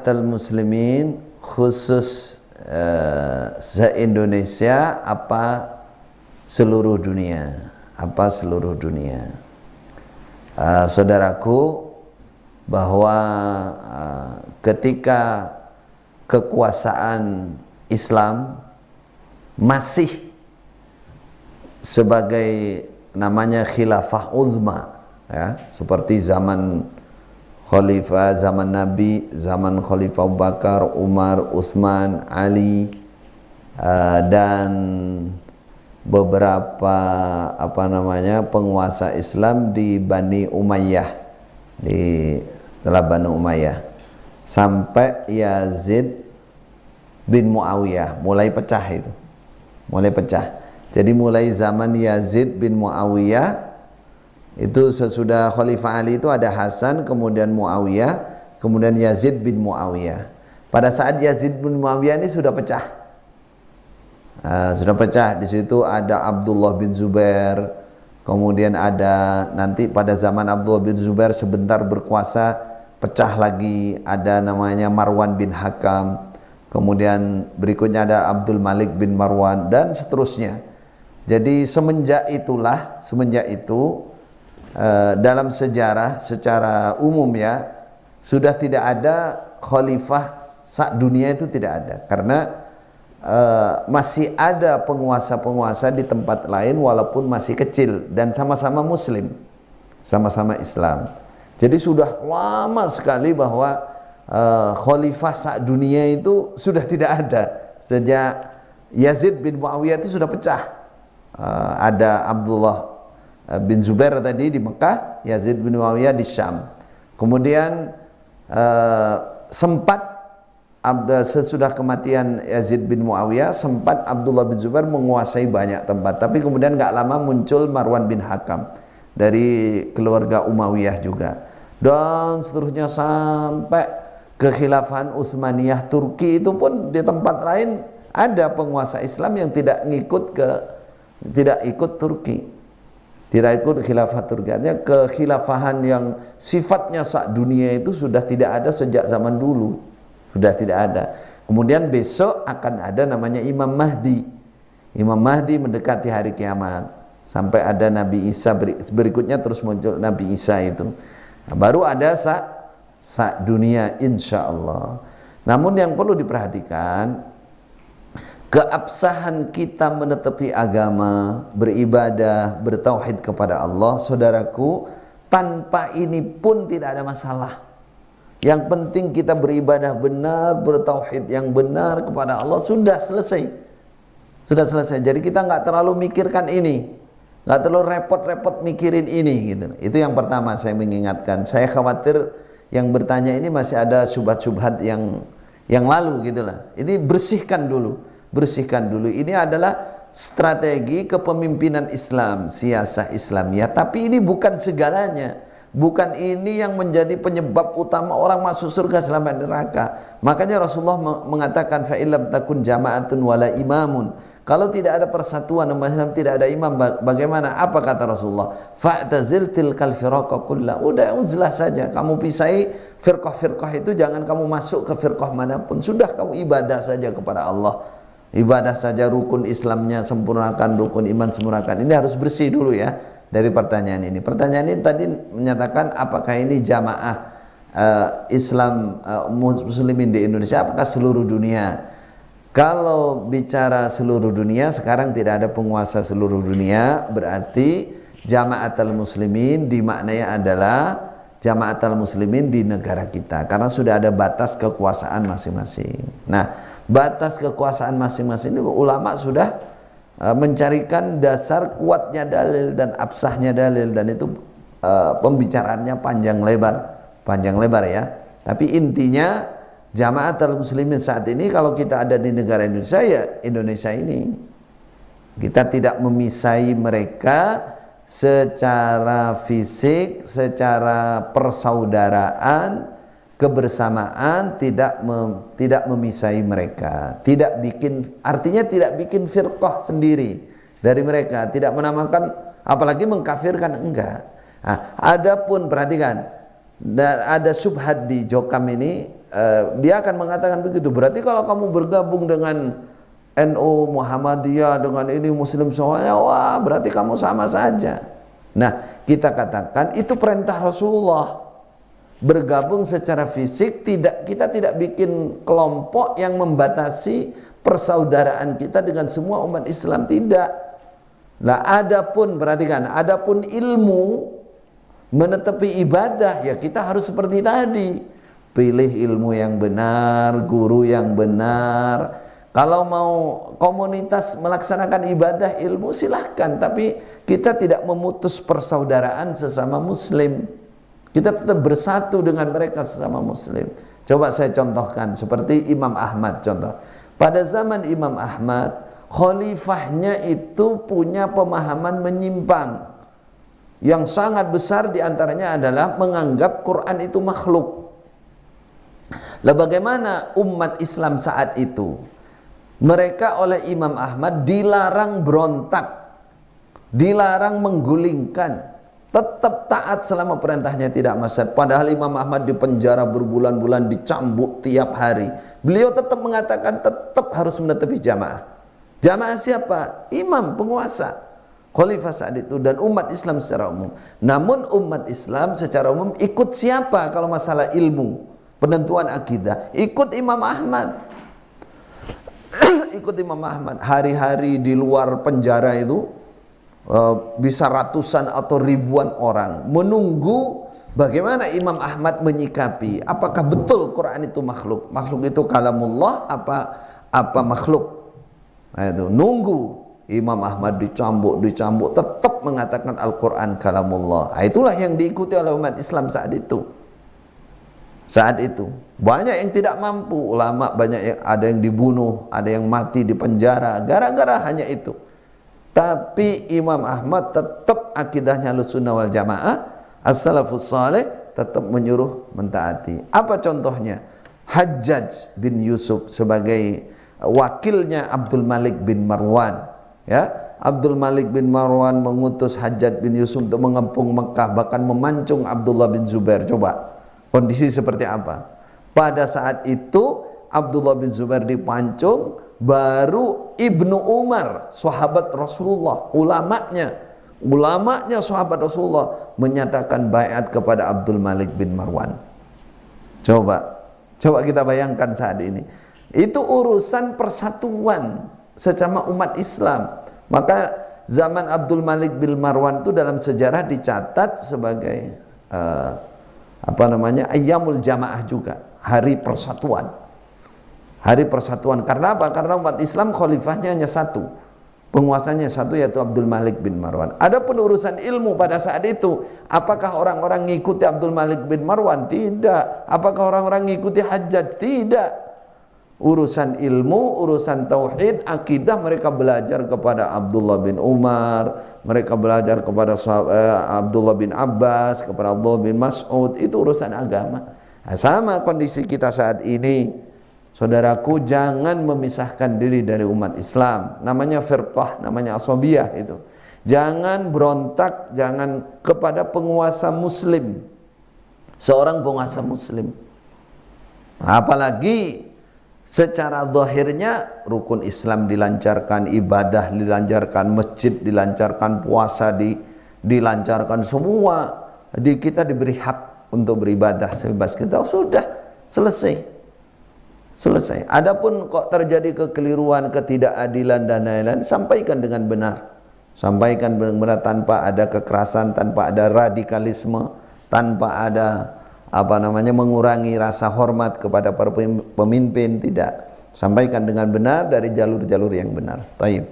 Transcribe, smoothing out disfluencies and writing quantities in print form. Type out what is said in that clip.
Jamaatul Muslimin khusus se-Indonesia apa seluruh dunia? Apa seluruh dunia? Saudaraku, bahwa ketika kekuasaan Islam masih sebagai namanya khilafah uzma, ya, seperti zaman khalifah, zaman Nabi, zaman Khalifah Abu Bakar, Umar, Utsman, Ali, dan beberapa penguasa Islam di Bani Umayyah, setelah Bani Umayyah sampai Yazid bin Muawiyah mulai pecah itu, mulai pecah. Jadi mulai zaman Yazid bin Muawiyah itu, sesudah Khalifah Ali itu ada Hasan, kemudian Muawiyah, kemudian Yazid bin Muawiyah. Pada saat Yazid bin Muawiyah ini sudah pecah. Sudah pecah. Di situ ada Abdullah bin Zubair, kemudian ada nanti pada zaman Abdullah bin Zubair sebentar berkuasa pecah lagi, ada namanya Marwan bin Hakam, kemudian berikutnya ada Abdul Malik bin Marwan, dan seterusnya. Jadi semenjak itu dalam sejarah secara umum ya, sudah tidak ada khalifah dunia, itu tidak ada, karena masih ada penguasa-penguasa di tempat lain walaupun masih kecil dan sama-sama muslim, sama-sama Islam. Jadi sudah lama sekali bahwa khalifah dunia itu sudah tidak ada. Sejak Yazid bin Muawiyah itu sudah pecah. Ada Abdullah bin Zubair tadi di Mekah, Yazid bin Muawiyah di Syam. Kemudian sempat sesudah kematian Yazid bin Muawiyah, sempat Abdullah bin Zubair menguasai banyak tempat, tapi kemudian nggak lama muncul Marwan bin Hakam dari keluarga Umayyah juga, dan seterusnya sampai kekhilafahan Utsmaniyah Turki. Itu pun di tempat lain ada penguasa Islam yang tidak ikut Turki, tidak ikut khilafah Turki. Artinya kekhilafahan yang sifatnya sak dunia itu sudah tidak ada sejak zaman dulu, sudah tidak ada. Kemudian besok akan ada namanya Imam Mahdi. Imam Mahdi mendekati hari kiamat, sampai ada Nabi Isa, berikutnya terus muncul Nabi Isa itu. Nah, baru ada sak dunia insya Allah. Namun yang perlu diperhatikan, keabsahan kita menetapi agama, beribadah, bertauhid kepada Allah, saudaraku, tanpa ini pun tidak ada masalah. Yang penting kita beribadah benar, bertauhid yang benar kepada Allah, sudah selesai. Sudah selesai. Jadi kita nggak terlalu mikirkan ini, nggak terlalu repot-repot mikirin ini gitu. Itu yang pertama saya mengingatkan. Saya khawatir yang bertanya ini masih ada syubhat-syubhat yang lalu gitulah. Ini bersihkan dulu, bersihkan dulu. Ini adalah strategi kepemimpinan Islam, siasah Islamiyah. Tapi ini bukan segalanya. Bukan ini yang menjadi penyebab utama orang masuk surga selama neraka. Makanya Rasulullah mengatakan fa illam takun jama'atun wala imamun. Kalau tidak ada persatuan umat Islam, tidak ada imam, bagaimana? Apa kata Rasulullah? Fa'tazil tilkal firqa kullah. Udah uzlah saja, kamu pisahi firqah-firqah itu, jangan kamu masuk ke firqah manapun. Sudah kamu ibadah saja kepada Allah. Ibadah saja, rukun Islamnya sempurnakan, rukun iman sempurnakan. Ini harus bersih dulu ya dari pertanyaan ini. Pertanyaan ini tadi menyatakan apakah ini jamaah Islam muslimin di Indonesia, apakah seluruh dunia? Kalau bicara seluruh dunia, sekarang tidak ada penguasa seluruh dunia, berarti jamaatul muslimin dimaknanya adalah jamaatul muslimin di negara kita, karena sudah ada batas kekuasaan masing-masing. Nah, batas kekuasaan masing-masing ini ulama sudah mencarikan dasar kuatnya dalil dan absahnya dalil, dan itu pembicaraannya panjang lebar ya. Tapi intinya jamaatul muslimin saat ini, kalau kita ada di negara Indonesia, ya Indonesia ini kita tidak memisai mereka secara fisik, secara persaudaraan, kebersamaan, tidak memisai mereka, tidak bikin, artinya tidak bikin firqah sendiri dari mereka, tidak menamakan, apalagi mengkafirkan, enggak. Nah, adapun perhatikan, ada subhat di Jokam ini, dia akan mengatakan begitu. Berarti kalau kamu bergabung dengan NU, Muhammadiyah, dengan ini Muslim semuanya, wah berarti kamu sama saja. Nah, kita katakan itu perintah Rasulullah. Bergabung secara fisik, kita tidak bikin kelompok yang membatasi persaudaraan kita dengan semua umat Islam, tidak. Nah, adapun perhatikan, adapun ilmu menetepi ibadah, ya kita harus seperti tadi, pilih ilmu yang benar, guru yang benar. Kalau mau komunitas melaksanakan ibadah ilmu silahkan, tapi kita tidak memutus persaudaraan sesama muslim. Kita tetap bersatu dengan mereka sesama muslim. Coba saya contohkan seperti Imam Ahmad contoh. Pada zaman Imam Ahmad, khalifahnya itu punya pemahaman menyimpang. Yang sangat besar diantaranya adalah menganggap Quran itu makhluk. Lah bagaimana umat Islam saat itu? Mereka oleh Imam Ahmad dilarang berontak, dilarang menggulingkan, tetap taat selama perintahnya tidak maksiat. Padahal Imam Ahmad dipenjara berbulan-bulan, dicambuk tiap hari. Beliau tetap mengatakan tetap harus menetepi jamaah. Jamaah siapa? Imam, penguasa, khalifah saat itu, dan umat Islam secara umum. Namun umat Islam secara umum ikut siapa kalau masalah ilmu, penentuan akidah? Ikut Imam Ahmad. Ikut Imam Ahmad. Hari-hari di luar penjara itu bisa ratusan atau ribuan orang menunggu bagaimana Imam Ahmad menyikapi apakah betul Quran itu makhluk, makhluk itu kalamullah apa makhluk. Nah, itu nunggu Imam Ahmad dicambuk tetap mengatakan Al-Quran kalamullah. Nah, itulah yang diikuti oleh umat Islam saat itu. Saat itu banyak yang tidak mampu, ulama banyak yang ada yang dibunuh, ada yang mati di penjara gara-gara hanya itu. Tapi Imam Ahmad tetap akidahnya Ahlussunnah wal Jamaah, as-salafus saleh, tetap menyuruh mentaati. Apa contohnya? Hajjaj bin Yusuf sebagai wakilnya Abdul Malik bin Marwan, ya. Abdul Malik bin Marwan mengutus Hajjaj bin Yusuf untuk mengepung Mekah, bahkan memancung Abdullah bin Zubair. Coba kondisi seperti apa? Pada saat itu Abdullah bin Zubair dipancung, baru Ibnu Umar, sahabat Rasulullah, ulamanya sahabat Rasulullah, menyatakan baiat kepada Abdul Malik bin Marwan. Coba kita bayangkan saat ini. Itu urusan persatuan sesama umat Islam. Maka zaman Abdul Malik bin Marwan itu dalam sejarah dicatat sebagai Ayyamul Jamaah juga, hari persatuan. Hari persatuan. Karena apa? Karena umat Islam khalifahnya hanya satu, penguasanya satu, yaitu Abdul Malik bin Marwan. Adapun urusan ilmu pada saat itu, apakah orang-orang mengikuti Abdul Malik bin Marwan? Tidak. Apakah orang-orang mengikuti Hajjaj? Tidak. Urusan ilmu, urusan tauhid, akidah, mereka belajar kepada Abdullah bin Umar, mereka belajar kepada Abdullah bin Abbas, kepada Abdullah bin Mas'ud. Itu urusan agama. Nah, sama kondisi kita saat ini. Saudaraku, jangan memisahkan diri dari umat Islam. Namanya firqah, namanya asabiyah itu. Jangan berontak, jangan kepada penguasa muslim, seorang penguasa muslim. Apalagi secara zahirnya rukun Islam dilancarkan, ibadah dilancarkan, masjid dilancarkan, puasa dilancarkan, semua. Jadi kita diberi hak untuk beribadah sebebas kita. Sudah selesai. Adapun kok terjadi kekeliruan, ketidakadilan dan lain-lain, sampaikan dengan benar. Sampaikan dengan benar, tanpa ada kekerasan, tanpa ada radikalisme, tanpa ada mengurangi rasa hormat kepada para pemimpin, tidak. Sampaikan dengan benar dari jalur-jalur yang benar. Taib.